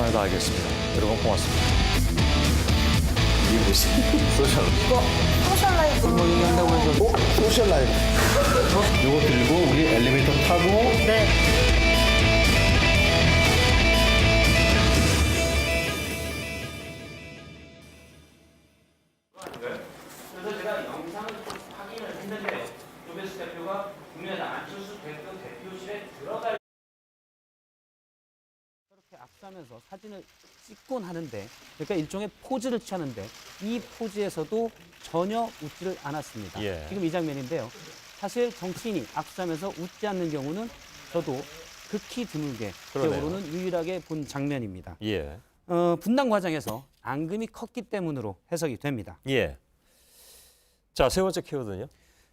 최선을 다하겠습니다. 여러분 고맙습니다. 이게 뭐지? 소셜. 이거 소셜 라이브. 뭐 얘기한다고 해서 소셜 라이브. 이거 들고 우리 엘리베이터 타고 네. 그래서 제가 영상을 좀 확인을 했는데요. 조배수 대표가 국민의당 안철수 대표실에 들어갈 이렇게 악수하면서 사진을 찍곤 하는데, 그러니까 일종의 포즈를 취하는데 이 포즈에서도 전혀 웃지를 않았습니다. 예. 지금 이 장면인데요. 사실 정치인이 악수하면서 웃지 않는 경우는 저도 극히 드물게 그러네요. 기억으로는 유일하게 본 장면입니다. 예. 분당 과정에서 앙금이 컸기 때문으로 해석이 됩니다. 예. 자, 세 번째 키워드는요?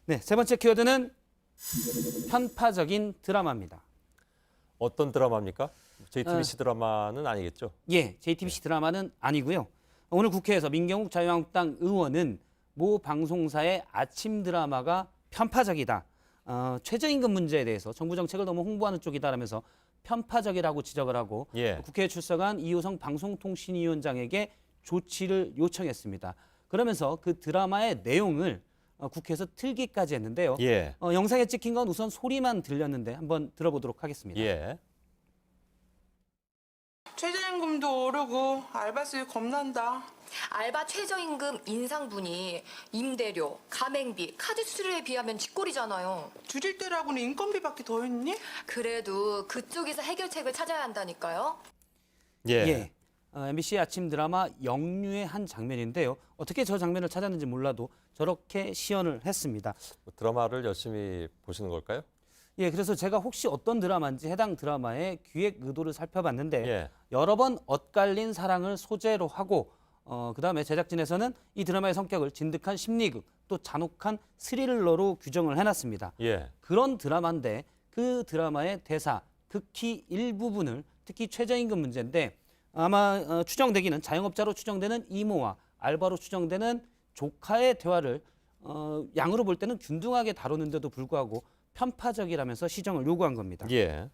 네, 세 번째 키워드는 편파적인 드라마입니다. 어떤 드라마입니까? JTBC 드라마는 아니겠죠? 예, JTBC 드라마는 아니고요. 오늘 국회에서 민경욱 자유한국당 의원은 모 방송사의 아침 드라마가 편파적이다. 최저임금 문제에 대해서 정부 정책을 너무 홍보하는 쪽이다라면서 편파적이라고 지적을 하고 예. 국회에 출석한 이호성 방송통신위원장에게 조치를 요청했습니다. 그러면서 그 드라마의 내용을 국회에서 틀기까지 했는데요. 예. 영상에 찍힌 건 우선 소리만 들렸는데 한번 들어보도록 하겠습니다. 예. 최저임금도 오르고 알바세 겁난다. 알바 최저임금 인상분이 임대료, 가맹비, 카드 수수료에 비하면 쥐꼬리잖아요. 줄일 때라고는 인건비밖에 더 했니? 그래도 그쪽에서 해결책을 찾아야 한다니까요. 예. 예. MBC 아침 드라마 영유의 한 장면인데요. 어떻게 저 장면을 찾았는지 몰라도 저렇게 시연을 했습니다. 드라마를 열심히 보시는 걸까요? 예, 그래서 제가 혹시 어떤 드라마인지 해당 드라마의 기획 의도를 살펴봤는데 예. 여러 번 엇갈린 사랑을 소재로 하고 그다음에 제작진에서는 이 드라마의 성격을 진득한 심리극 또 잔혹한 스릴러로 규정을 해놨습니다. 예. 그런 드라마인데 그 드라마의 대사 극히 일부분을 특히 최저임금 문제인데 아마 추정되기는 자영업자로 추정되는 이모와 알바로 추정되는 조카의 대화를 양으로 볼 때는 균등하게 다루는데도 불구하고 편파적이라면서 시정을 요구한 겁니다. 예.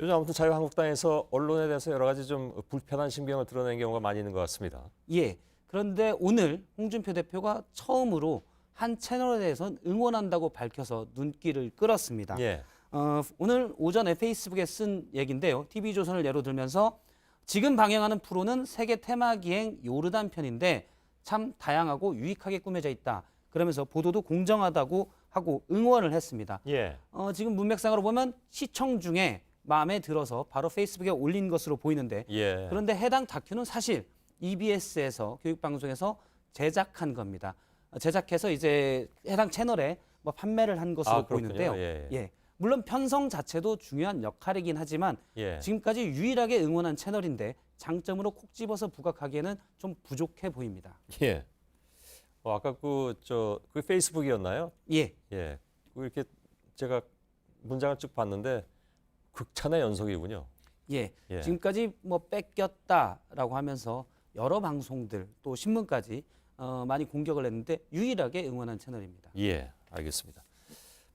요즘 아무튼 자유한국당에서 언론에 대해서 여러 가지 좀 불편한 신경을 드러낸 경우가 많이 있는 것 같습니다. 예. 그런데 오늘 홍준표 대표가 처음으로 한 채널에 대해서는 응원한다고 밝혀서 눈길을 끌었습니다. 예. 오늘 오전에 페이스북에 쓴 얘기인데요. TV조선을 예로 들면서 지금 방영하는 프로는 세계 테마기행 요르단 편인데 참 다양하고 유익하게 꾸며져 있다. 그러면서 보도도 공정하다고 하고 응원을 했습니다. 예. 지금 문맥상으로 보면 시청 중에 마음에 들어서 바로 페이스북에 올린 것으로 보이는데 예. 그런데 해당 다큐는 사실 EBS에서 교육방송에서 제작한 겁니다. 제작해서 이제 해당 채널에 뭐 판매를 한 것으로 그렇군요. 보이는데요. 예. 물론 편성 자체도 중요한 역할이긴 하지만 예. 지금까지 유일하게 응원한 채널인데 장점으로 콕 집어서 부각하기에는 좀 부족해 보입니다. 예. 아까 그 페이스북이었나요? 예. 예. 이렇게 제가 문장을 쭉 봤는데 극찬의 연속이군요. 예. 예. 지금까지 뭐 뺏겼다라고 하면서 여러 방송들 또 신문까지 많이 공격을 했는데 유일하게 응원한 채널입니다. 예. 알겠습니다.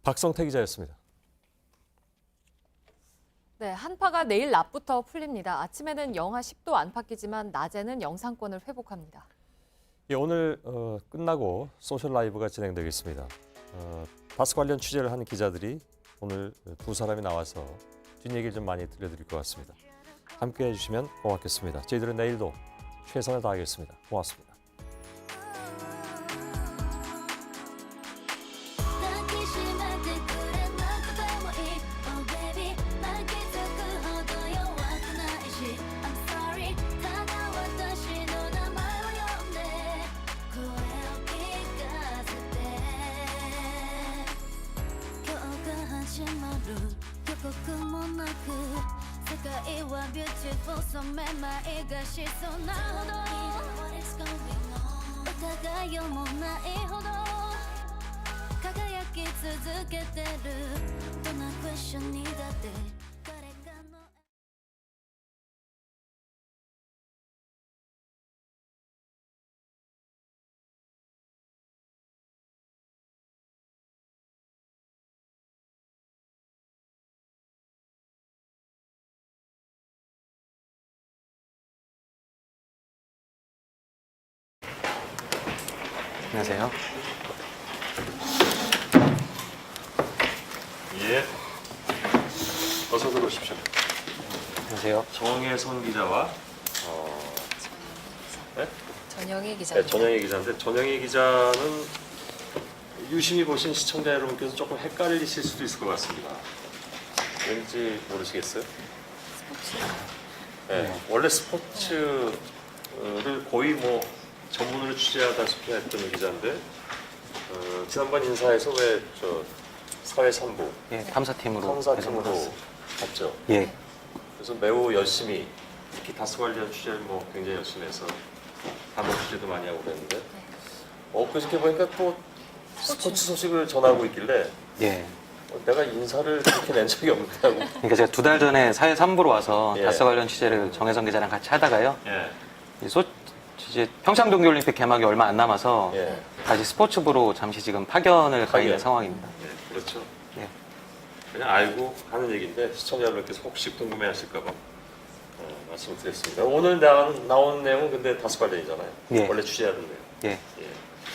박성태 기자였습니다. 네, 한파가 내일 낮부터 풀립니다. 아침에는 영하 10도 안팎이지만 낮에는 영상권을 회복합니다. 예, 오늘 끝나고 소셜 라이브가 진행되겠습니다. 다스 관련 취재를 하는 기자들이 오늘 두 사람이 나와서 뒷얘기를 좀 많이 들려드릴 것 같습니다. 함께해 주시면 고맙겠습니다. 저희들은 내일도 최선을 다하겠습니다. 고맙습니다. Beautiful, so mad, my ego, she's so now. What is going on? お互いをもないほど輝き続けてるどんなクエスチョンにだって 안녕하세요. 예. 어서 들어오십시오. 안녕하세요. 정혜선 기자와 전영희 기자. 네, 전영희 기자인데 전영희 기자는 유심히 보신 시청자 여러분께서 조금 헷갈리실 수도 있을 것 같습니다. 왠지 모르시겠어요? 네, 원래 스포츠를 거의 뭐 전문으로 취재하다시피 했던 기자인데 지난번 인사에서 왜 저 사회 3부 예, 탐사팀으로 탐사팀으로 갔죠. 예. 그래서 매우 열심히 특히 다스 관련 취재를 뭐 굉장히 열심히 해서 단독 취재도 많이 하고 그랬는데 그저께 보니까 또 스포츠 소식을 전하고 있길래 예. 내가 인사를 그렇게 낸 적이 없다고. 그러니까 제가 2달 전에 사회 3부로 와서 예. 다스 관련 취재를 정혜성 기자랑 같이 하다가요. 예, 이제 평창 동계올림픽 개막이 얼마 안 남아서 예, 다시 스포츠부로 잠시 지금 파견을 가 있는 파견. 상황입니다. 예, 그렇죠. 예. 그냥 알고 하는 얘기인데 시청자 여러분께서 혹시 궁금해하실까봐 말씀을 드렸습니다. 오늘 나온 내용은 근데 다스 관련이잖아요. 예. 원래 취재하던 내용. 예. 예.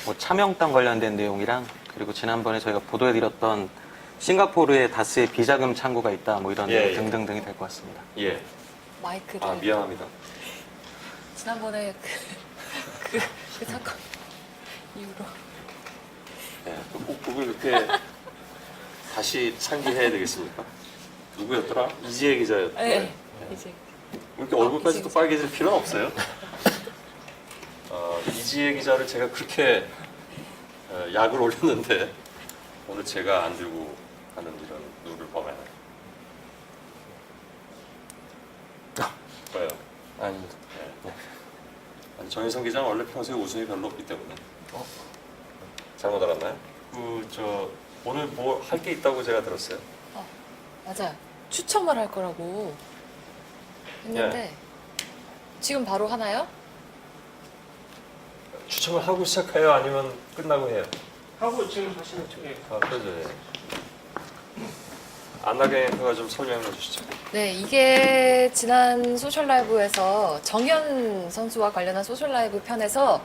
뭐 차명당 관련된 내용이랑 그리고 지난번에 저희가 보도해드렸던 싱가포르에 다스의 비자금 창구가 있다 뭐 이런 예, 내용 예. 등등등이 될 것 같습니다. 예. 마이크를. 아 미안합니다. 지난번에 그 사건 이후로. 예, 꼭 그걸 이렇게 다시 상기해야 되겠습니까? 누구였더라? 이지혜 기자였죠. 네. 이제 이렇게 얼굴까지 또 빨개질 필요는 없어요. 이지혜 기자를 제가 그렇게 약을 올렸는데 오늘 제가 안 들고 가는 이런 룰을 범하나요? 왜요? 아닙니다. 네. 아니, 정혜성 기자는 원래 평소에 웃음이 별로 없기 때문에. 잘못 알았나요? 오늘 뭐 할 게 있다고 제가 들었어요. 맞아요. 추첨을 할 거라고 했는데 지금 바로 하나요? 추첨을 하고 시작해요? 아니면 끝나고 해요? 하고 지금 하시는 쪽에 그러죠. 예. 안나경 앵커가 좀 설명해 주시죠. 네, 이게 지난 소셜라이브에서 정현 선수와 관련한 소셜라이브 편에서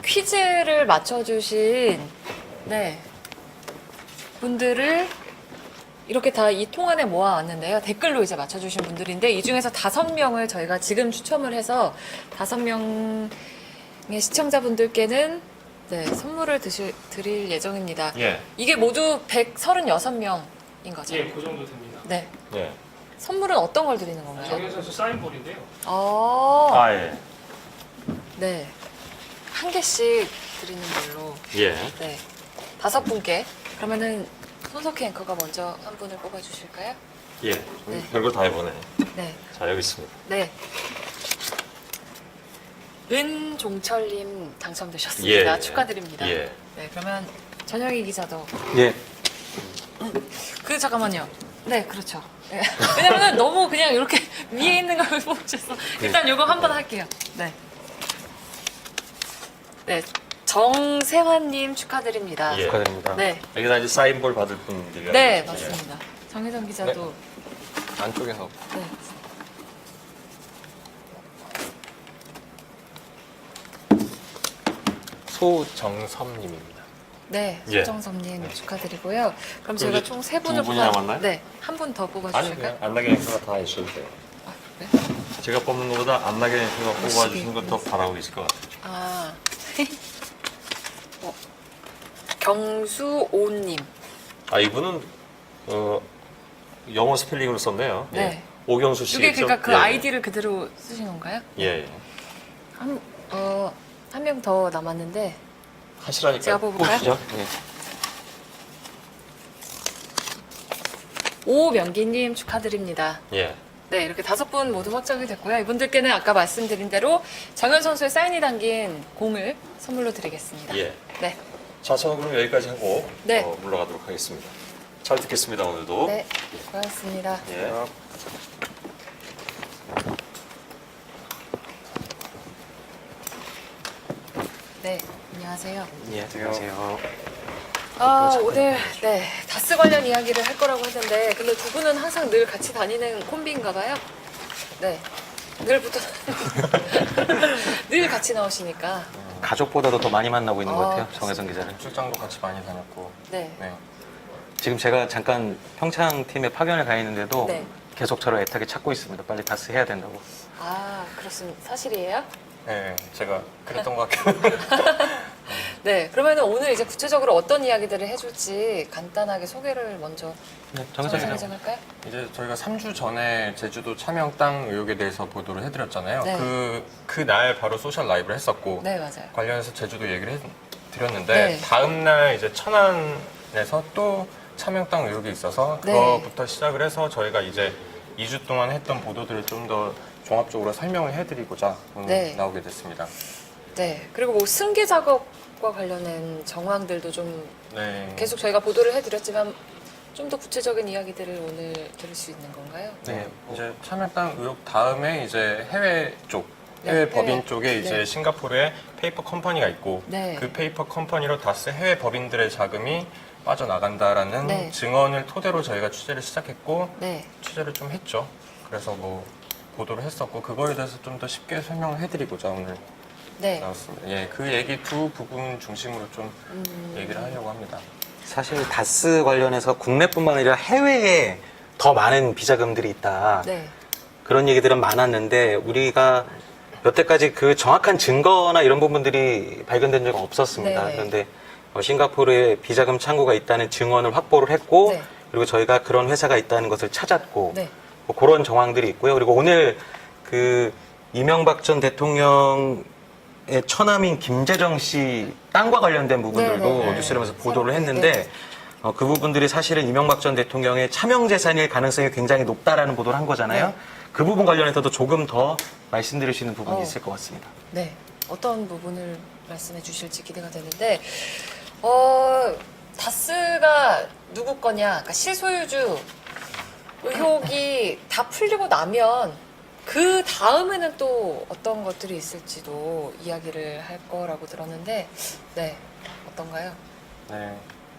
퀴즈를 맞춰주신 분들을 이렇게 다 이 통 안에 모아왔는데요. 댓글로 이제 맞춰주신 분들인데 이 중에서 5명을 저희가 지금 추첨을 해서 5명의 시청자분들께는 선물을 드릴 예정입니다. 예. 이게 모두 136명인 거죠? 예, 그 정도 됩니다. 네. 예. 선물은 어떤 걸 드리는 건가요? 정현 선수 사인볼인데요. 예. 네. 한 개씩 드리는 걸로. 예. 네. 5분께. 그러면은 손석희 앵커가 먼저 한 분을 뽑아주실까요? 예. 네. 별걸 다 해보네. 네. 자, 여기 있습니다. 네. 은종철님 당첨되셨습니다. 예. 축하드립니다. 예. 네. 그러면 전영희 기자도. 예. 잠깐만요. 네, 그렇죠. 네. 왜냐면은 너무 그냥 이렇게 위에 있는 걸 뽑으셔서 일단 이거 한번 할게요. 네. 네. 정세환님 축하드립니다. 예. 축하드립니다. 네. 여기다 이제 사인볼 받을 분들이. 네, 맞습니다. 정혜정 기자도. 안쪽에서. 네. 소정섭님입니다. 네, 예. 소정섭님 축하드리고요. 그럼 저희가 이제 총 3분을 두 분이 남았나요? 네, 한 분 더 아니, 뽑아주실까요? 그냥 안나경 앵커가 다 해주셔도 돼요. 아, 네. 제가 뽑는 것보다 안나경 앵커가 뽑아주시는 걸 더 바라고 계실 것 같아요. 아, 경수오님. 이분은 영어 스펠링으로 썼네요. 네. 예. 오경수 씨. 이게 그러니까 그 예. 아이디를 그대로 쓰신 건가요? 예. 예. 한 명 더 남았는데 하시라니까. 제가 뽑을까요? 보시죠. 예. 오명기님 축하드립니다. 예. 네, 이렇게 5분 모두 확정이 됐고요. 이분들께는 아까 말씀드린 대로 정현 선수의 사인이 담긴 공을 선물로 드리겠습니다. 예. 네, 자, 저는 그럼 여기까지 하고 네. 물러가도록 하겠습니다. 잘 듣겠습니다, 오늘도. 네, 고맙습니다. 예. 네, 안녕하세요. 예, 안녕하세요. 오늘 다스 관련 이야기를 할 거라고 했는데 근데 두 분은 항상 늘 같이 다니는 콤비인가 봐요. 네, 늘 같이 나오시니까 가족보다도 더 많이 만나고 있는 것 같아요. 그렇습니다. 정혜성 기자를. 출장도 같이 많이 다녔고. 네. 네. 지금 제가 잠깐 평창 팀에 파견을 가 있는데도 네. 계속 저를 애타게 찾고 있습니다. 빨리 다스 해야 된다고. 아, 그렇습니다. 사실이에요? 네, 제가 그랬던 것 같아요. 네. 그러면 오늘 이제 구체적으로 어떤 이야기들을 해줄지 간단하게 소개를 먼저 네, 정혜성 정혜성 기자 기자. 할까요? 이제 저희가 3주 전에 제주도 차명 땅 의혹에 대해서 보도를 해드렸잖아요. 네. 그날 바로 소셜 라이브를 했었고 네, 맞아요. 관련해서 제주도 얘기를 드렸는데 네. 다음 날 이제 천안에서 또 차명 땅 의혹이 있어서 네. 그거부터 시작을 해서 저희가 이제 2주 동안 했던 보도들을 좀 더 종합적으로 설명을 해드리고자 오늘 네. 나오게 됐습니다. 네. 그리고 뭐 승계 작업과 관련된 정황들도 좀 네. 계속 저희가 보도를 해드렸지만 좀 더 구체적인 이야기들을 오늘 들을 수 있는 건가요? 네, 이제 차명 땅 의혹 다음에 이제 해외 쪽, 네, 해외 해외. 법인 쪽에 이제 네. 싱가포르에 페이퍼 컴퍼니가 있고 네. 그 페이퍼 컴퍼니로 다스 해외 법인들의 자금이 빠져나간다라는 네. 증언을 토대로 저희가 취재를 시작했고 네. 취재를 좀 했죠. 그래서 뭐 보도를 했었고 그거에 대해서 좀 더 쉽게 설명을 해드리고자 오늘 네. 나왔습니다. 예, 그 얘기 두 부분 중심으로 좀 얘기를 하려고 합니다. 사실 다스 관련해서 국내뿐만 아니라 해외에 더 많은 비자금들이 있다. 네. 그런 얘기들은 많았는데 우리가 여태까지 그 정확한 증거나 이런 부분들이 발견된 적은 없었습니다. 네. 그런데 싱가포르에 비자금 창구가 있다는 증언을 확보를 했고 네. 그리고 저희가 그런 회사가 있다는 것을 찾았고 네. 뭐 그런 정황들이 있고요. 그리고 오늘 그 이명박 전 대통령의 처남인 김재정 씨 땅과 관련된 부분들도 네, 네, 네. 뉴스룸에서 보도를 했는데 그 부분들이 사실은 이명박 전 대통령의 차명 재산일 가능성이 굉장히 높다라는 보도를 한 거잖아요. 네. 그 부분 관련해서도 조금 더 말씀드릴 수 있는 부분이 있을 것 같습니다. 네. 어떤 부분을 말씀해 주실지 기대가 되는데, 다스가 누구 거냐, 그러니까 실소유주 의혹이 다 풀리고 나면 그 다음에는 또 어떤 것들이 있을지도 이야기를 할 거라고 들었는데, 네. 어떤가요? 네.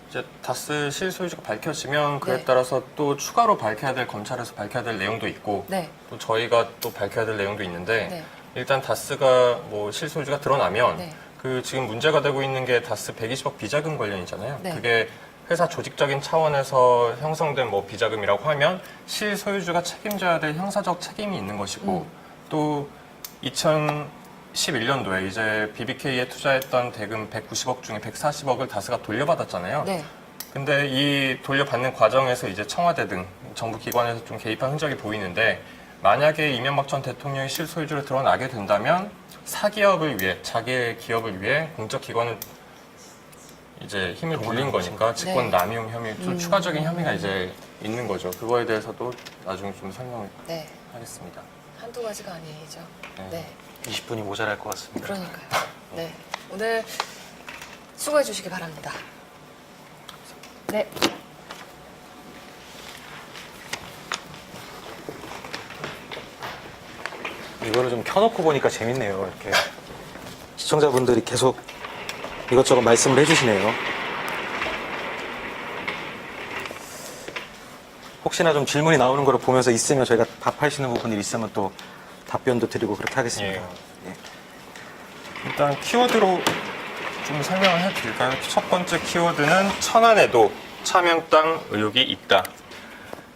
이제 다스 실소유주가 밝혀지면 그에 네. 따라서 또 추가로 밝혀야 될 검찰에서 밝혀야 될 내용도 있고 네. 또 저희가 또 밝혀야 될 내용도 있는데 네. 일단 다스가 뭐 실소유주가 드러나면 네. 그 지금 문제가 되고 있는 게 다스 120억 비자금 관련이잖아요. 네. 그게 회사 조직적인 차원에서 형성된 뭐 비자금이라고 하면 실소유주가 책임져야 될 형사적 책임이 있는 것이고 또 2011년도에 이제 BBK에 투자했던 대금 190억 중에 140억을 다스가 돌려받았잖아요. 네. 근데 이 돌려받는 과정에서 이제 청와대 등 정부 기관에서 좀 개입한 흔적이 보이는데 만약에 이명박 전 대통령이 실소유주로 드러나게 된다면 사기업을 위해 자기의 기업을 위해 공적 기관을 이제 힘을 빌린 거니까 직권 네. 남용 혐의 좀 추가적인 혐의가 이제 있는 거죠. 그거에 대해서도 나중에 좀 설명을 네. 하겠습니다. 한두 가지가 아니죠. 네. 네. 20분이 모자랄 것 같습니다. 그러니까요. 네. 오늘 수고해 주시기 바랍니다. 네. 이거를 좀 켜놓고 보니까 재밌네요. 이렇게 시청자분들이 계속 이것저것 말씀을 해주시네요. 혹시나 좀 질문이 나오는 걸 보면서 있으면 저희가 답하시는 부분이 있으면 또 답변도 드리고 그렇게 하겠습니다. 예. 일단 키워드로 좀 설명을 해드릴까요? 첫 번째 키워드는 천안에도 차명 땅 의혹이 있다.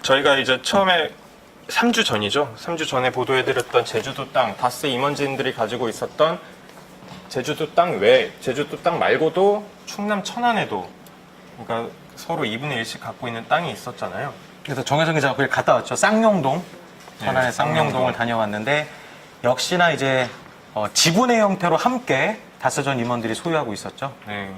저희가 이제 처음에 3주 전이죠. 3주 전에 보도해드렸던 제주도 땅, 다스 임원진들이 가지고 있었던 제주도 땅 외에, 제주도 땅 말고도 충남 천안에도 그러니까 서로 2분의 1씩 갖고 있는 땅이 있었잖아요. 그래서 정혜성 기자가 거기 갔다 왔죠. 쌍용동, 천안의 네, 쌍용동을 쌍용동. 다녀왔는데 역시나 이제 지분의 형태로 함께 다스 전 임원들이 소유하고 있었죠. 네.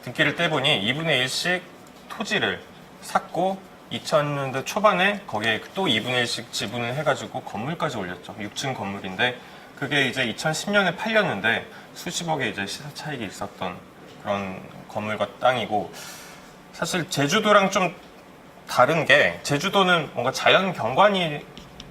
등기를 떼보니 2분의 1씩 토지를 샀고 2000년대 초반에 거기에 또 2분의 1씩 지분을 해가지고 건물까지 올렸죠. 6층 건물인데 그게 이제 2010년에 팔렸는데 수십억의 이제 시세 차익이 있었던 그런 건물과 땅이고 사실 제주도랑 좀 다른 게 제주도는 뭔가 자연 경관이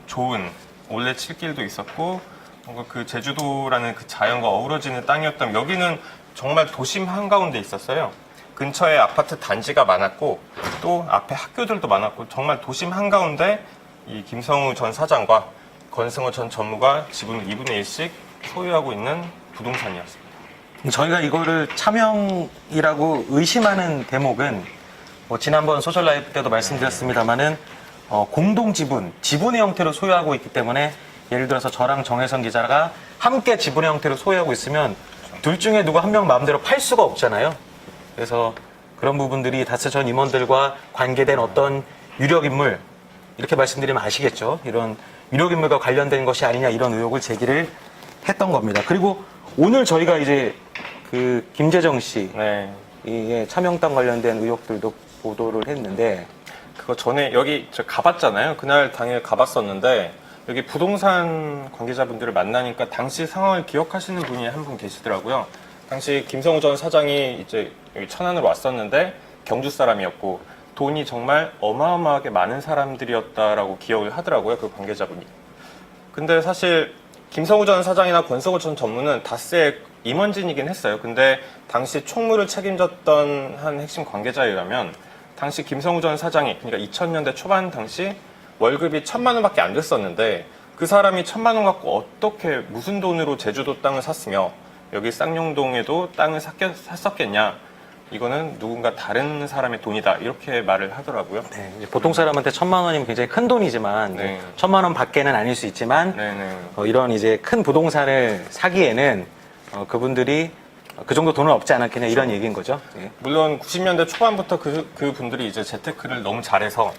좋은 올레칠길도 있었고 뭔가 그 제주도라는 그 자연과 어우러지는 땅이었다면 여기는 정말 도심 한가운데 있었어요. 근처에 아파트 단지가 많았고 또 앞에 학교들도 많았고 정말 도심 한가운데 이 김성우 전 사장과 권승호 전 전무가 지분을 2분의 1씩 소유하고 있는 부동산이었습니다. 저희가 이거를 차명이라고 의심하는 대목은 지난번 소셜 라이프 때도 말씀드렸습니다만은 공동 지분의 형태로 소유하고 있기 때문에 예를 들어서 저랑 정혜선 기자가 함께 지분의 형태로 소유하고 있으면 둘 중에 누구 한 명 마음대로 팔 수가 없잖아요. 그래서 그런 부분들이 다스 전 임원들과 관계된 어떤 유력 인물 이렇게 말씀드리면 아시겠죠. 이런 유력 인물과 관련된 것이 아니냐 이런 의혹을 제기를 했던 겁니다. 그리고 오늘 저희가 이제 그 김재정 씨 의 차명당 관련된 의혹들도 보도를 했는데 그거 전에 여기 저 가봤잖아요. 그날 당일 가봤었는데 여기 부동산 관계자분들을 만나니까 당시 상황을 기억하시는 분이 한 분 계시더라고요. 당시 김성우 전 사장이 이제 여기 천안으로 왔었는데 경주 사람이었고 돈이 정말 어마어마하게 많은 사람들이었다라고 기억을 하더라고요. 그 관계자분이. 근데 사실 김성우 전 사장이나 권성우 전 전무는 다스의 임원진이긴 했어요. 근데 당시 총무를 책임졌던 한 핵심 관계자에 의하면 당시 김성우 전 사장이 그러니까 2000년대 초반 당시 월급이 1000만 원밖에 안 됐었는데 그 사람이 1000만 원 갖고 어떻게 무슨 돈으로 제주도 땅을 샀으며 여기 쌍용동에도 땅을 샀었겠냐. 이거는 누군가 다른 사람의 돈이다. 이렇게 말을 하더라고요. 네, 이제 보통 사람한테 1000만 원이면 굉장히 큰 돈이지만 네. 1000만 원 밖에는 아닐 수 있지만 이런 이제 큰 부동산을 사기에는 그분들이 그 정도 돈은 없지 않았겠냐 이런 얘기인 거죠. 예. 물론 90년대 초반부터 그 분들이 이제 재테크를 너무 잘해서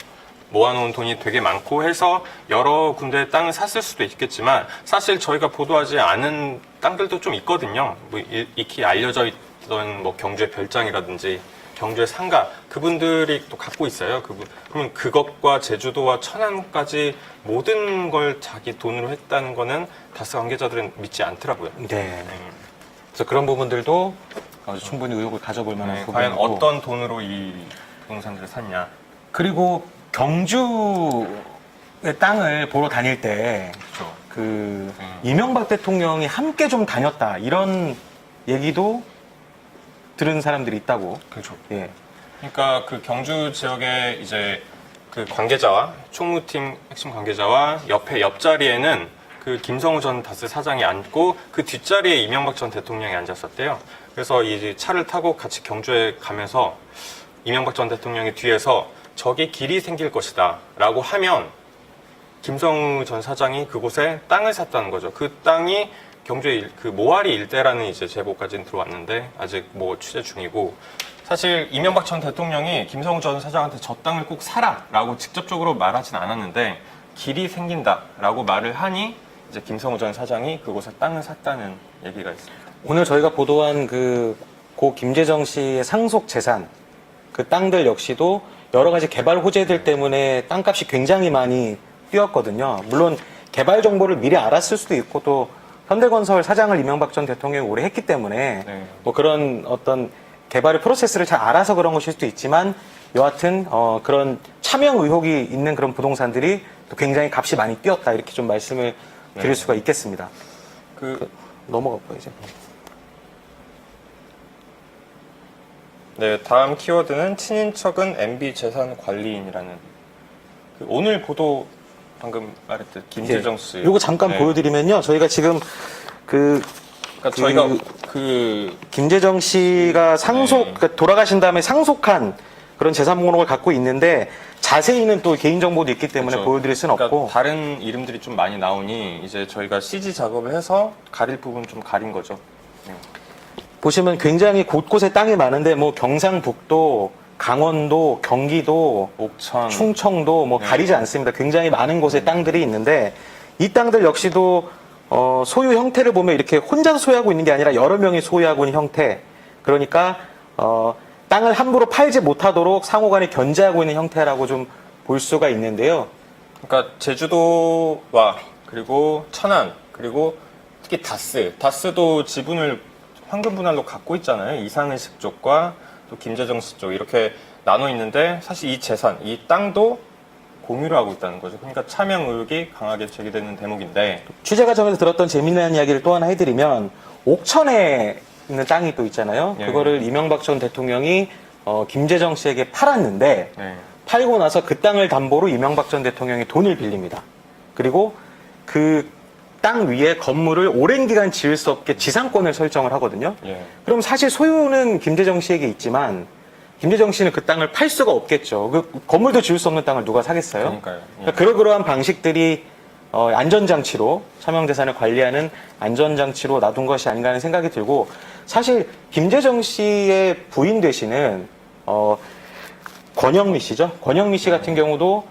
모아놓은 돈이 되게 많고 해서 여러 군데 땅을 샀을 수도 있겠지만 사실 저희가 보도하지 않은 땅들도 좀 있거든요. 뭐 익히 알려져 있던 뭐 경주의 별장이라든지 경주의 상가 그분들이 또 갖고 있어요. 그러면 그것과 제주도와 천안까지 모든 걸 자기 돈으로 했다는 거는 다스 관계자들은 믿지 않더라고요. 네. 그래서 그런 부분들도 충분히 의혹을 가져볼 만한 부분이고 과연 어떤 돈으로 이 부동산들을 샀냐. 그리고 경주의 땅을 보러 다닐 때 그렇죠. 그 이명박 대통령이 함께 좀 다녔다 이런 얘기도 들은 사람들이 있다고. 그렇죠. 예. 그러니까 그 경주 지역의 이제 그 관계자와 총무팀 핵심 관계자와 옆자리에는 그 김성우 전 다스 사장이 앉고 그 뒷자리에 이명박 전 대통령이 앉았었대요. 그래서 이 차를 타고 같이 경주에 가면서 이명박 전 대통령이 뒤에서 저기 길이 생길 것이다 라고 하면 김성우 전 사장이 그곳에 땅을 샀다는 거죠. 그 땅이 경주의 그 모아리 일대라는 이제 제보까지는 들어왔는데 아직 뭐 취재 중이고 사실 이명박 전 대통령이 김성우 전 사장한테 저 땅을 꼭 사라라고 직접적으로 말하진 않았는데 길이 생긴다라고 말을 하니 이제 김성우 전 사장이 그곳에 땅을 샀다는 얘기가 있습니다. 오늘 저희가 보도한 고 김재정 씨의 상속 재산 그 땅들 역시도 여러 가지 개발 호재들 때문에 땅값이 굉장히 많이 뛰었거든요. 물론 개발 정보를 미리 알았을 수도 있고 또 현대건설 사장을 이명박 전 대통령이 오래 했기 때문에 뭐 그런 어떤 개발의 프로세스를 잘 알아서 그런 것일 수도 있지만 여하튼 그런 차명 의혹이 있는 그런 부동산들이 또 굉장히 값이 많이 뛰었다 이렇게 좀 말씀을 드릴 수가 있겠습니다. 넘어가 봐요 이제. 네, 다음 키워드는 친인척은 MB 재산 관리인이라는 오늘 보도 방금 말했듯 김재정 씨. 이거 잠깐 보여드리면요, 저희가 지금 그러니까 저희가 김재정 씨가 그러니까 돌아가신 다음에 상속한 그런 재산 목록을 갖고 있는데 자세히는 또 개인정보도 있기 때문에 그렇죠. 보여드릴 수는 그러니까 없고 다른 이름들이 좀 많이 나오니 이제 저희가 CG 작업을 해서 가릴 부분 좀 가린 거죠. 보시면 굉장히 곳곳에 땅이 많은데 뭐 경상북도, 강원도, 경기도, 옥천, 충청도 뭐 가리지 않습니다. 굉장히 많은 곳에 땅들이 있는데 이 땅들 역시도 소유 형태를 보면 이렇게 혼자서 소유하고 있는 게 아니라 여러 명이 소유하고 있는 형태. 그러니까 땅을 함부로 팔지 못하도록 상호간에 견제하고 있는 형태라고 좀 볼 수가 있는데요. 그러니까 제주도와 그리고 천안 그리고 특히 다스도 지분을 황금 분할로 갖고 있잖아요. 이상의식 쪽과 또 김재정 씨 쪽 이렇게 나눠 있는데 사실 이 재산, 이 땅도 공유를 하고 있다는 거죠. 그러니까 차명 의혹이 강하게 제기되는 대목인데 취재 과정에서 들었던 재미난 이야기를 또 하나 해드리면 옥천에 있는 땅이 또 있잖아요. 그거를 이명박 전 대통령이 김재정 씨에게 팔았는데 팔고 나서 그 땅을 담보로 이명박 전 대통령이 돈을 빌립니다. 그리고 그 땅 위에 건물을 오랜 기간 지을 수 없게 지상권을 설정을 하거든요. 예. 그럼 사실 소유는 김재정 씨에게 있지만 김재정 씨는 그 땅을 팔 수가 없겠죠. 그 건물도 지을 수 없는 땅을 누가 사겠어요? 그러니까요. 예. 그러니까 그러한 방식들이 안전장치로 차명재산을 관리하는 안전장치로 놔둔 것이 아닌가 하는 생각이 들고, 사실 김재정 씨의 부인 되시는 권영미 씨죠. 권영미 씨 같은 경우도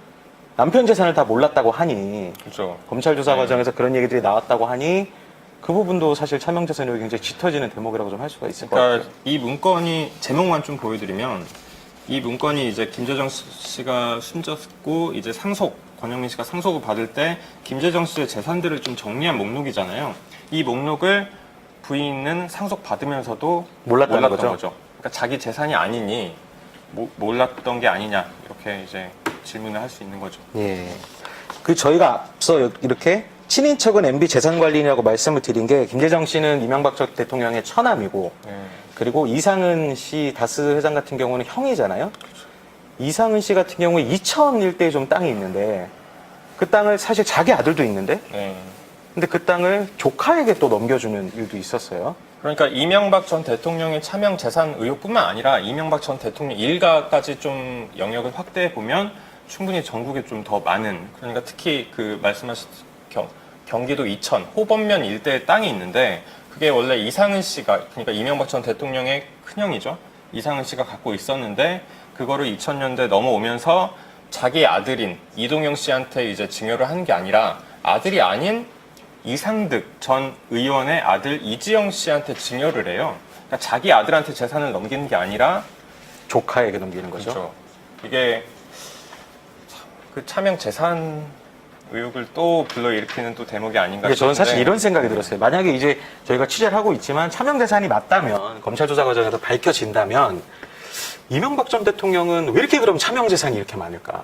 남편 재산을 다 몰랐다고 하니, 그렇죠. 검찰 조사 네. 과정에서 그런 얘기들이 나왔다고 하니 그 부분도 사실 차명재산 의혹이 굉장히 짙어지는 대목이라고 좀 할 수가 있을 것 같아요. 그러니까 이 문건이 제목만 좀 보여드리면, 이 문건이 이제 김재정 씨가 숨졌고 이제 권영민 씨가 상속을 받을 때 김재정 씨의 재산들을 좀 정리한 목록이잖아요. 이 목록을 부인은 상속 받으면서도 몰랐다는 몰랐던 거죠. 그러니까 자기 재산이 아니니 몰랐던 게 아니냐, 이렇게 이제 질문을 할 수 있는 거죠. 예. 그 저희가 앞서 이렇게 친인척은 MB 재산관리인이라고 말씀을 드린 게, 김재정 씨는 이명박 전 대통령의 처남이고, 네. 그리고 이상은 씨 다스 회장 같은 경우는 형이잖아요. 이상은 씨 같은 경우에 이천 일대에 좀 땅이 있는데, 그 땅을 사실 자기 아들도 있는데, 네. 근데 그 땅을 조카에게 또 넘겨주는 일도 있었어요. 그러니까 이명박 전 대통령의 차명 재산 의혹뿐만 아니라 이명박 전 대통령 일가까지 좀 영역을 확대해 보면 충분히 전국에 좀 더 많은, 그러니까 특히 그 말씀하신 경기도 이천 호범면 일대에 땅이 있는데, 그게 원래 이상은 씨가, 그러니까 이명박 전 대통령의 큰형이죠. 이상은 씨가 갖고 있었는데, 그거를 2000년대 넘어오면서 자기 아들인 이동영 씨한테 이제 증여를 한 게 아니라 아들이 아닌 이상득 전 의원의 아들 이지영 씨한테 증여를 해요. 그러니까 자기 아들한테 재산을 넘기는 게 아니라 조카에게 넘기는 거죠. 그렇죠. 이게 그 차명 재산 의혹을 또 불러일으키는 또 대목이 아닌가 이게 저는 사실 싶은데. 이런 생각이 들었어요. 만약에 이제 저희가 취재를 하고 있지만 차명재산이 맞다면, 검찰 조사 과정에서 밝혀진다면, 이명박 전 대통령은 왜 이렇게 그럼 차명재산이 이렇게 많을까?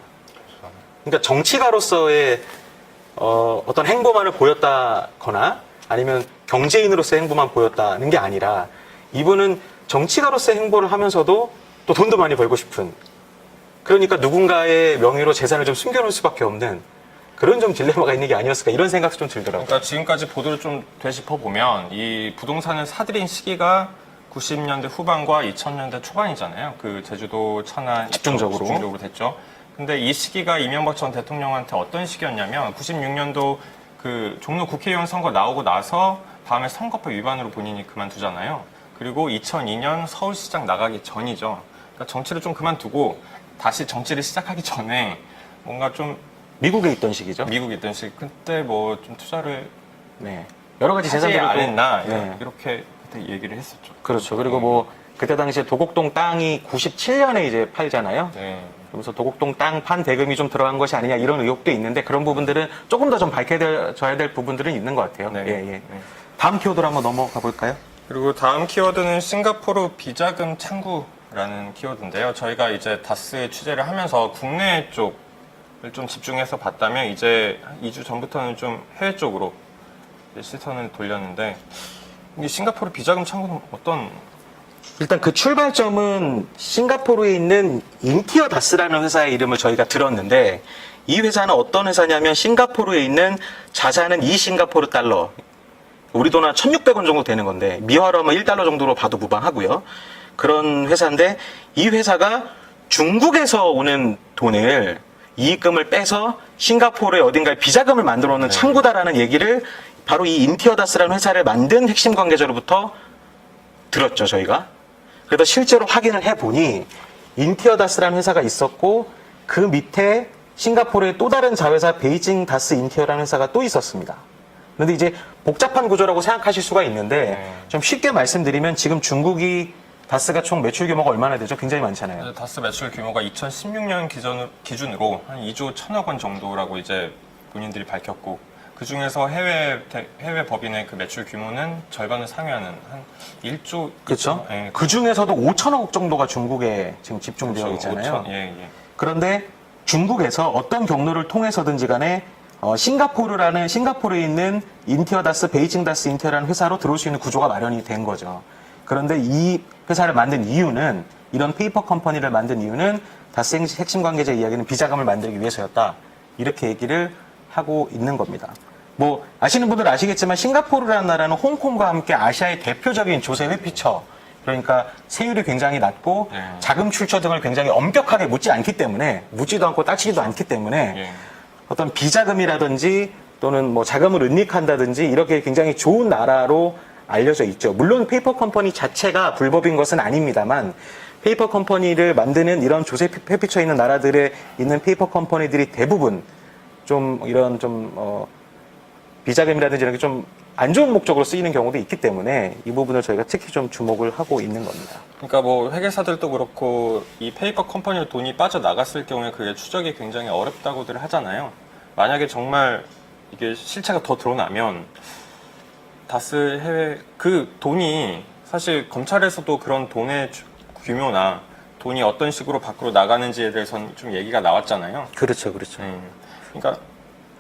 그러니까 정치가로서의 어떤 행보만을 보였다거나 아니면 경제인으로서의 행보만 보였다는 게 아니라, 이분은 정치가로서의 행보를 하면서도 또 돈도 많이 벌고 싶은, 그러니까 누군가의 명의로 재산을 좀 숨겨놓을 수밖에 없는 그런 좀 딜레마가 있는 게 아니었을까, 이런 생각이 좀 들더라고요. 그러니까 지금까지 보도를 좀 되짚어 보면 이 부동산을 사들인 시기가 90년대 후반과 2000년대 초반이잖아요. 그 제주도 천안 집중적으로 됐죠. 근데 이 시기가 이명박 전 대통령한테 어떤 시기였냐면, 96년도 그 종로 국회의원 선거 나오고 나서 다음에 선거법 위반으로 본인이 그만두잖아요. 그리고 2002년 서울시장 나가기 전이죠. 그러니까 정치를 좀 그만두고 다시 정치를 시작하기 전에 뭔가 좀 미국에 있던 시기죠. 미국에 있던 시기, 그때 뭐 좀 투자를 네. 여러 가지 하지 재산들을 안 했나, 네. 이렇게 그때 얘기를 했었죠. 그렇죠. 그리고 뭐 그때 당시에 도곡동 땅이 97년에 이제 팔잖아요. 네. 그래서 도곡동 땅 판 대금이 좀 들어간 것이 아니냐, 이런 의혹도 있는데, 그런 부분들은 조금 더 좀 밝혀져야 될 부분들은 있는 것 같아요. 네. 예, 예. 네. 다음 키워드로 한번 넘어가 볼까요? 그리고 다음 키워드는 싱가포르 비자금 창구라는 키워드인데요. 저희가 이제 다스의 취재를 하면서 국내 쪽을 좀 집중해서 봤다면, 이제 2주 전부터는 좀 해외 쪽으로 시선을 돌렸는데, 이 싱가포르 비자금 창구는 어떤? 일단 그 출발점은 싱가포르에 있는 인티어 다스라는 회사의 이름을 저희가 들었는데, 이 회사는 어떤 회사냐면 싱가포르에 있는 자산은 2싱가포르 달러, 우리 돈 한 1,600원 정도 되는 건데, 미화로 하면 1달러 정도로 봐도 무방하고요. 그런 회사인데, 이 회사가 중국에서 오는 돈을, 이익금을 빼서 싱가포르에 어딘가에 비자금을 만들어 놓는 창구다라는 얘기를 바로 이 인티어다스라는 회사를 만든 핵심 관계자로부터 들었죠, 저희가. 그래서 실제로 확인을 해보니 인티어다스라는 회사가 있었고, 그 밑에 싱가포르의 또 다른 자회사 베이징 다스 인티어라는 회사가 또 있었습니다. 그런데 이제 복잡한 구조라고 생각하실 수가 있는데, 좀 쉽게 말씀드리면 지금 중국이 다스가 총 매출 규모가 얼마나 되죠? 굉장히 많잖아요. 다스 매출 규모가 2016년 기준으로 한 2조 1,000억 원 정도라고 이제 본인들이 밝혔고, 그 중에서 해외 법인의 그 매출 규모는 절반을 상회하는 한 1조. 그렇죠. 예, 그 중에서도 5천억 정도가 중국에 지금 집중되어 그렇죠. 있잖아요. 5천, 예. 그런데 중국에서 어떤 경로를 통해서든지 간에 싱가포르에 있는 인티어다스, 베이징다스 인티어라는 회사로 들어올 수 있는 구조가 마련이 된 거죠. 그런데 이 회사를 만든 이유는, 이런 페이퍼 컴퍼니를 만든 이유는 다스 핵심 관계자 이야기는 비자금을 만들기 위해서였다, 이렇게 얘기를 하고 있는 겁니다. 뭐 아시는 분들 아시겠지만 싱가포르라는 나라는 홍콩과 함께 아시아의 대표적인 조세 회피처, 그러니까 세율이 굉장히 낮고 자금 출처 등을 굉장히 엄격하게 묻지 않기 때문에, 묻지도 않고 따지기도 않기 때문에 어떤 비자금이라든지 또는 뭐 자금을 은닉한다든지 이렇게 굉장히 좋은 나라로 알려져 있죠. 물론 페이퍼 컴퍼니 자체가 불법인 것은 아닙니다만, 페이퍼 컴퍼니를 만드는 이런 조세 회피처에 있는 나라들에 있는 페이퍼 컴퍼니들이 대부분 좀 이런 비자금이라든지 이런 게 좀 안 좋은 목적으로 쓰이는 경우도 있기 때문에 이 부분을 저희가 특히 좀 주목을 하고 있는 겁니다. 그러니까 뭐 회계사들도 그렇고 이 페이퍼 컴퍼니로 돈이 빠져나갔을 경우에 그게 추적이 굉장히 어렵다고들 하잖아요. 만약에 정말 이게 실체가 더 드러나면 다스 해외 그 돈이 사실 검찰에서도 그런 돈의 규모나 돈이 어떤 식으로 밖으로 나가는지에 대해서는 좀 얘기가 나왔잖아요. 그렇죠, 그렇죠. 그러니까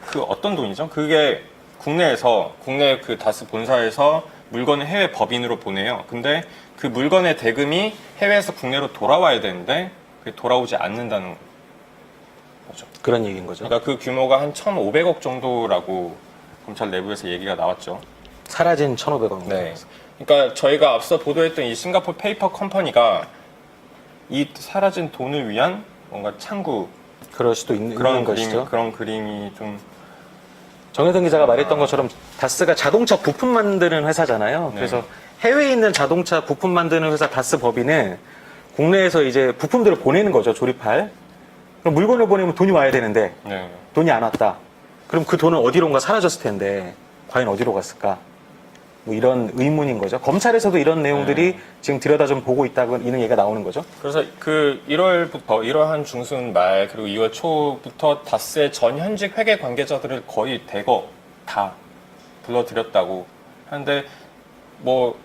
그 어떤 돈이죠? 그게 국내 그 다스 본사에서 물건을 해외 법인으로 보내요. 근데 그 물건의 대금이 해외에서 국내로 돌아와야 되는데 그게 돌아오지 않는다는 거죠. 그런 얘기인 거죠. 그러니까 그 규모가 한 1,500억 정도라고 검찰 내부에서 얘기가 나왔죠. 사라진 1,500억. 네. 그러니까 저희가 앞서 보도했던 이 싱가포르 페이퍼 컴퍼니가 이 사라진 돈을 위한 뭔가 창구 그럴 수도 있는 그런 것이죠. 그런 그림이 좀 정혜성 기자가 말했던 것처럼 다스가 자동차 부품 만드는 회사잖아요. 그래서 해외에 있는 자동차 부품 만드는 회사 다스 법인은 국내에서 이제 부품들을 보내는 거죠, 조립할. 그럼 물건을 보내면 돈이 와야 되는데 돈이 안 왔다. 그럼 그 돈은 어디론가 사라졌을 텐데 과연 어디로 갔을까? 뭐 이런 의문인 거죠. 검찰에서도 이런 내용들이 지금 들여다 좀 보고 있다고 이런 얘기가 나오는 거죠. 그래서 그 1월 한 중순 말 그리고 2월 초부터 다스의 전 현직 회계 관계자들을 거의 대거 다 불러들였다고 하는데 뭐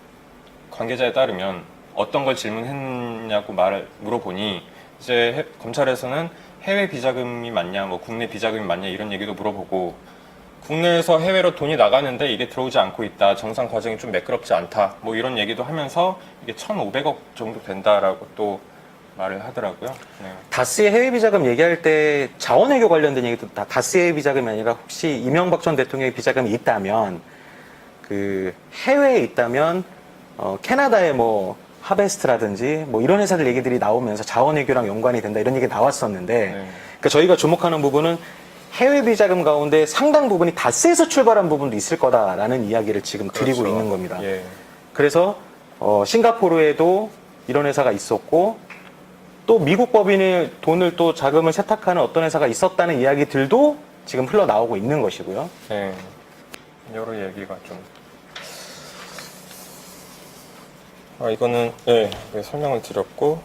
관계자에 따르면 어떤 걸 질문했냐고 물어보니 이제 검찰에서는 해외 비자금이 맞냐, 뭐 국내 비자금이 맞냐 이런 얘기도 물어보고 국내에서 해외로 돈이 나가는데 이게 들어오지 않고 있다. 정상 과정이 좀 매끄럽지 않다. 뭐 이런 얘기도 하면서 이게 1,500억 정도 된다라고 또 말을 하더라고요. 네. 다스의 해외 비자금 얘기할 때 자원외교 관련된 얘기도 다스의 해외 비자금이 아니라 혹시 이명박 전 대통령의 비자금이 있다면 그 해외에 있다면 캐나다의 뭐 하베스트라든지 뭐 이런 회사들 얘기들이 나오면서 자원외교랑 연관이 된다 이런 얘기 나왔었는데 그러니까 저희가 주목하는 부분은 해외 비자금 가운데 상당 부분이 다스에서 출발한 부분도 있을 거다라는 이야기를 지금 드리고 있는 겁니다. 그래서 싱가포르에도 이런 회사가 있었고 또 미국 법인의 돈을 또 자금을 세탁하는 어떤 회사가 있었다는 이야기들도 지금 흘러나오고 있는 것이고요. 네. 여러 얘기가 좀 이거는 설명을 드렸고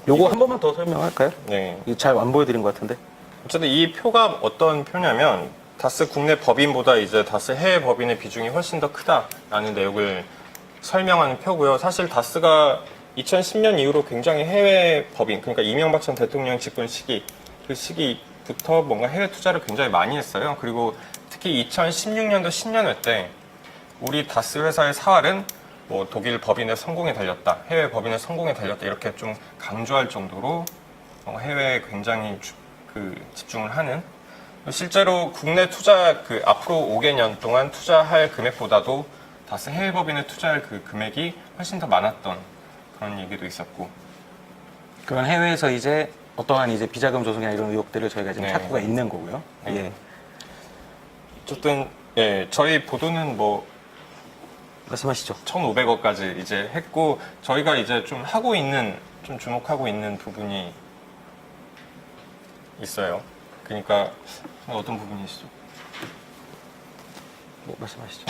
요거 한 번만 더 설명할까요? 네. 잘 안 보여드린 것 같은데. 어쨌든 이 표가 어떤 표냐면 다스 국내 법인보다 이제 다스 해외 법인의 비중이 훨씬 더 크다라는 내용을 설명하는 표고요. 사실 다스가 2010년 이후로 굉장히 해외 법인, 그러니까 이명박 전 대통령 집권 시기, 그 시기부터 뭔가 해외 투자를 굉장히 많이 했어요. 그리고 특히 2016년도 10년회 때 우리 다스 회사의 사활은 뭐 독일 법인의 성공에 달렸다, 해외 법인의 성공에 달렸다 이렇게 좀 강조할 정도로 해외에 굉장히 집중을 하는, 실제로 국내 투자 앞으로 5개년 동안 투자할 금액보다도 다스 해외 법인에 투자할 그 금액이 훨씬 더 많았던 그런 얘기도 있었고. 그런 해외에서 이제 어떠한 이제 비자금 조성이나 이런 의혹들을 저희가 지금 찾고가 있는 거고요. 어쨌든 저희 보도는 뭐 말씀하시죠. 1,500억까지 이제 했고 저희가 이제 좀 주목하고 있는 부분이 있어요. 그러니까 어떤 부분이시죠? 말씀하시죠.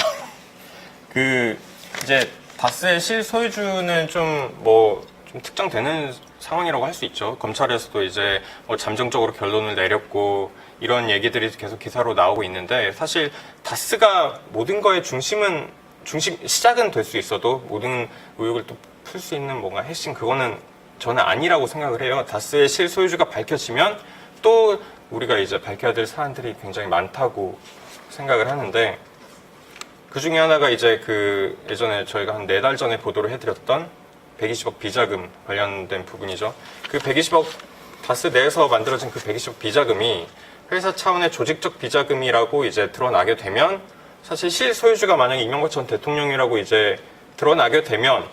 이제 다스의 실소유주는 좀 특정되는 상황이라고 할 수 있죠. 검찰에서도 이제 잠정적으로 결론을 내렸고 이런 얘기들이 계속 기사로 나오고 있는데 사실 다스가 모든 거의 시작은 될 수 있어도 모든 의혹을 또 풀 수 있는 뭔가 핵심 그거는 저는 아니라고 생각을 해요. 다스의 실소유주가 밝혀지면 또 우리가 이제 밝혀야 될 사안들이 굉장히 많다고 생각을 하는데 그 중에 하나가 이제 예전에 저희가 한 4달 전에 보도를 해드렸던 120억 비자금 관련된 부분이죠. 그 120억 다스 내에서 만들어진 그 120억 비자금이 회사 차원의 조직적 비자금이라고 이제 드러나게 되면 사실 실소유주가 만약에 이명박 전 대통령이라고 이제 드러나게 되면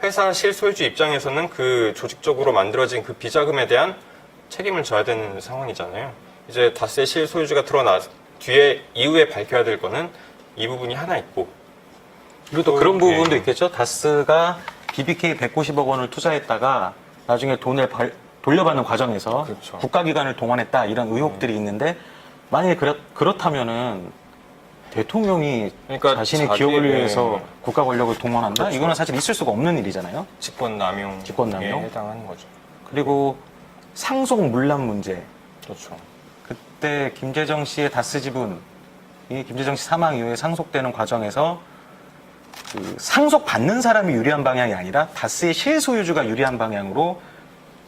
회사 실소유주 입장에서는 그 조직적으로 만들어진 그 비자금에 대한 책임을 져야 되는 상황이잖아요. 이제 다스의 실소유주가 드러나 뒤에 이후에 밝혀야 될 거는 이 부분이 하나 있고 그리고 또 그런 부분도 예. 있겠죠. 다스가 BBK 190억 원을 투자했다가 나중에 돈을 돌려받는 과정에서 그렇죠. 국가기관을 동원했다 이런 의혹들이 있는데 만약에 그렇다면은 대통령이 그러니까 자신의 자기- 기업을 예. 위해서 국가 권력을 동원한다? 그렇죠. 이거는 사실 있을 수가 없는 일이잖아요. 직권남용에 직권남용? 해당하는 거죠. 그리고 상속 문란 문제. 그렇죠. 그때 김재정 씨의 다스 지분이 김재정 씨 사망 이후에 상속되는 과정에서 그 상속받는 사람이 유리한 방향이 아니라 다스의 실소유주가 유리한 방향으로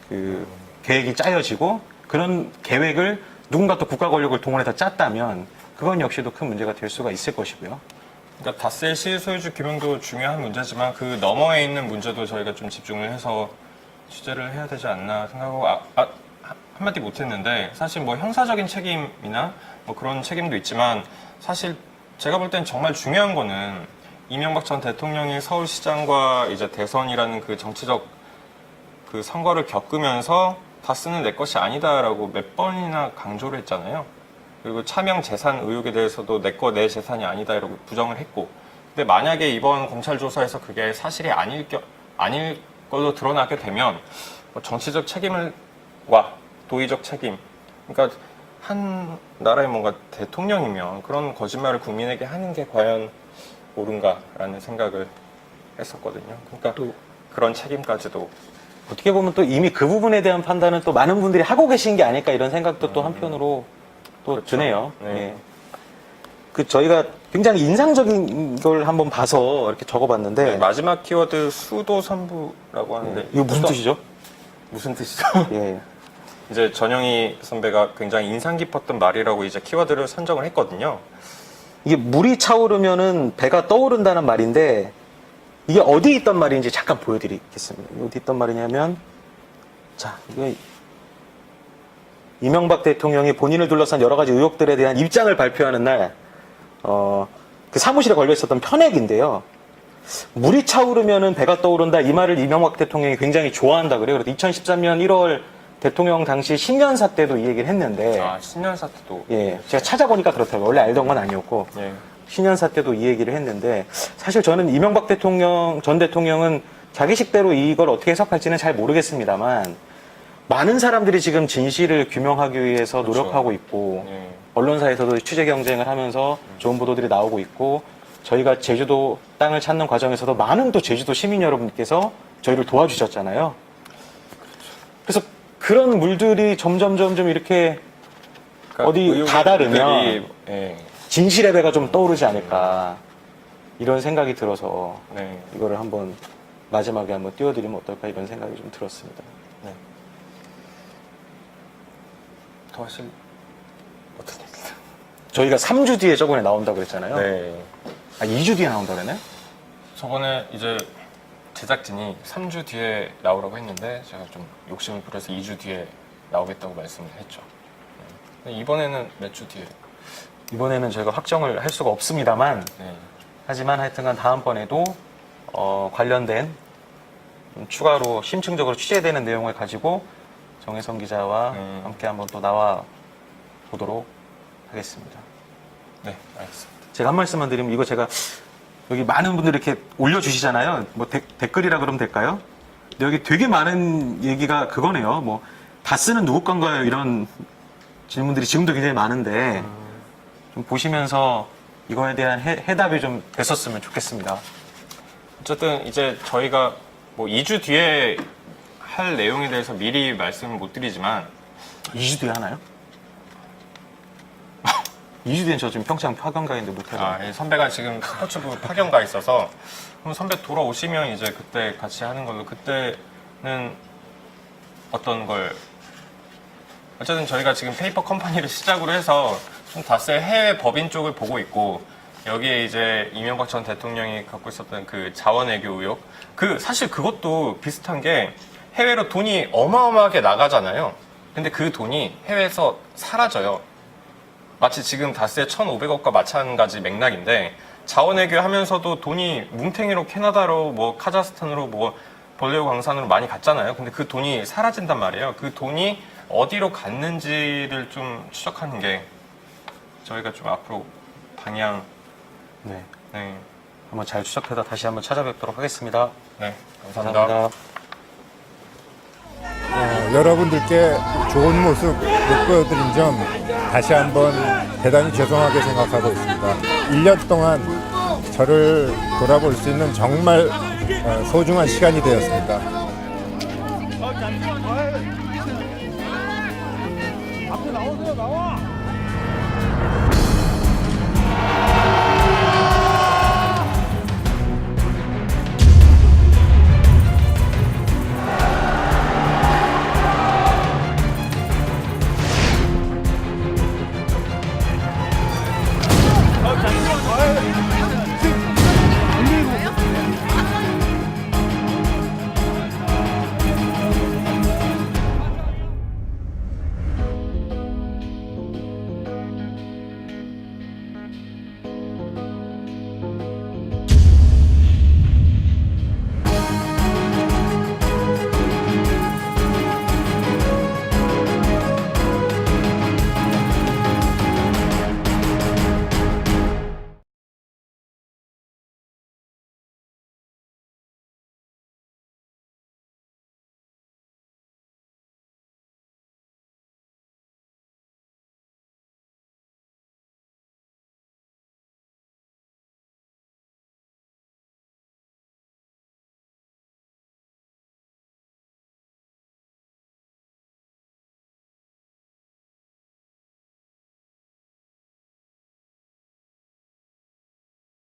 그 계획이 짜여지고 그런 계획을 누군가 또 국가 권력을 동원해서 짰다면 그건 역시도 큰 문제가 될 수가 있을 것이고요. 그러니까 다스의 실소유주 규명도 중요한 문제지만 그 너머에 있는 문제도 저희가 좀 집중을 해서 취재를 해야 되지 않나 생각하고 한마디 못했는데 사실 뭐 형사적인 책임이나 뭐 그런 책임도 있지만 사실 제가 볼 땐 정말 중요한 거는 이명박 전 대통령이 서울시장과 이제 대선이라는 그 정치적 그 선거를 겪으면서 다스는 내 것이 아니다라고 몇 번이나 강조를 했잖아요. 그리고 차명 재산 의혹에 대해서도 내 재산이 아니다 이러고 부정을 했고. 근데 만약에 이번 검찰 조사에서 그게 사실이 아닐 걸로 드러나게 되면 뭐 정치적 책임과 도의적 책임. 그러니까 한 나라의 뭔가 대통령이면 그런 거짓말을 국민에게 하는 게 과연 옳은가라는 생각을 했었거든요. 그러니까 또 그런 책임까지도 어떻게 보면 또 이미 그 부분에 대한 판단은 또 많은 분들이 하고 계신 게 아닐까 이런 생각도 또 한편으로 또 그렇죠. 드네요. 네. 예. 그 저희가 굉장히 인상적인 걸 한번 봐서 이렇게 적어봤는데 네, 마지막 키워드 수도 선부라고 하는데 이거 무슨 뜻이죠? 무슨 뜻이죠? 예. 이제 전영희 선배가 굉장히 인상 깊었던 말이라고 이제 키워드를 선정을 했거든요. 이게 물이 차오르면은 배가 떠오른다는 말인데 이게 어디 있던 말인지 잠깐 보여드리겠습니다. 어디 있던 말이냐면 자 이거 이명박 대통령이 본인을 둘러싼 여러 가지 의혹들에 대한 입장을 발표하는 날 그 사무실에 걸려 있었던 편액인데요. 물이 차오르면은 배가 떠오른다 이 말을 이명박 대통령이 굉장히 좋아한다 그래요. 그래서 2013년 1월 대통령 당시 신년사 때도 이 얘기를 했는데 신년사 때도 예, 제가 찾아보니까 그렇더라고요. 원래 알던 건 아니었고 예. 신년사 때도 이 얘기를 했는데 사실 저는 이명박 전 대통령은 자기 식대로 이걸 어떻게 해석할지는 잘 모르겠습니다만 많은 사람들이 지금 진실을 규명하기 위해서 그렇죠. 노력하고 있고 예. 언론사에서도 취재 경쟁을 하면서 좋은 보도들이 나오고 있고 저희가 제주도 땅을 찾는 과정에서도 많은 또 제주도 시민 여러분께서 저희를 도와주셨잖아요. 그래서 그런 물들이 점점 이렇게 그러니까 어디 의혹의 다다르면 물들이, 예. 진실의 배가 좀 떠오르지 않을까 이런 생각이 들어서 네. 이거를 한번 마지막에 한번 띄워드리면 어떨까 이런 생각이 좀 들었습니다. 네. 더 하실 어떤 얘기죠? 저희가 3주 뒤에 저번에 나온다고 그랬잖아요. 네. 아 2주 뒤에 나온다고 그랬나요? 저번에 이제 제작진이 3주 뒤에 나오라고 했는데 제가 좀 욕심을 부려서 2주 뒤에 나오겠다고 말씀을 했죠. 네. 이번에는 몇 주 뒤에? 이번에는 저희가 확정을 할 수가 없습니다만 네. 하지만 하여튼간 다음번에도 관련된 추가로 심층적으로 취재되는 내용을 가지고 정혜성 기자와 함께 한번 또 나와 보도록 하겠습니다. 네, 알겠습니다. 제가 한 말씀만 드리면 이거 제가 여기 많은 분들이 이렇게 올려주시잖아요. 뭐 댓글이라 그러면 될까요? 근데 여기 되게 많은 얘기가 그거네요. 뭐 다스는 누구 건가요? 이런 질문들이 지금도 굉장히 많은데 좀 보시면서 이거에 대한 해답이 좀 됐었으면 좋겠습니다. 어쨌든 이제 저희가 뭐 2주 뒤에 할 내용에 대해서 미리 말씀을 못 드리지만 2주 뒤에 하나요? 2주 뒤엔 저 지금 평창 파견가인데 못해요. 예, 선배가 지금 스포츠부 파견 가 있어서 그럼 선배 돌아오시면 이제 그때 같이 하는 걸로 그때는 어떤 걸 어쨌든 저희가 지금 페이퍼 컴퍼니를 시작으로 해서 좀 다스의 해외 법인 쪽을 보고 있고 여기에 이제 이명박 전 대통령이 갖고 있었던 그 자원외교 의혹 사실 그것도 비슷한 게 해외로 돈이 어마어마하게 나가잖아요. 근데 그 돈이 해외에서 사라져요. 마치 지금 다스의 1,500억과 마찬가지 맥락인데 자원외교 하면서도 돈이 뭉탱이로 캐나다로 뭐 카자흐스탄으로 뭐 볼레오 광산으로 많이 갔잖아요. 근데 그 돈이 사라진단 말이에요. 그 돈이 어디로 갔는지를 좀 추적하는 게 저희가 좀 앞으로 방향 네. 네, 한번 잘 추적해서 다시 한번 찾아뵙도록 하겠습니다. 네 감사합니다. 여러분들께 좋은 모습 못 보여드린 점 다시 한번 대단히 죄송하게 생각하고 있습니다. 1년 동안 저를 돌아볼 수 있는 정말 소중한 시간이 되었습니다. 앞에 나오세요, 나와.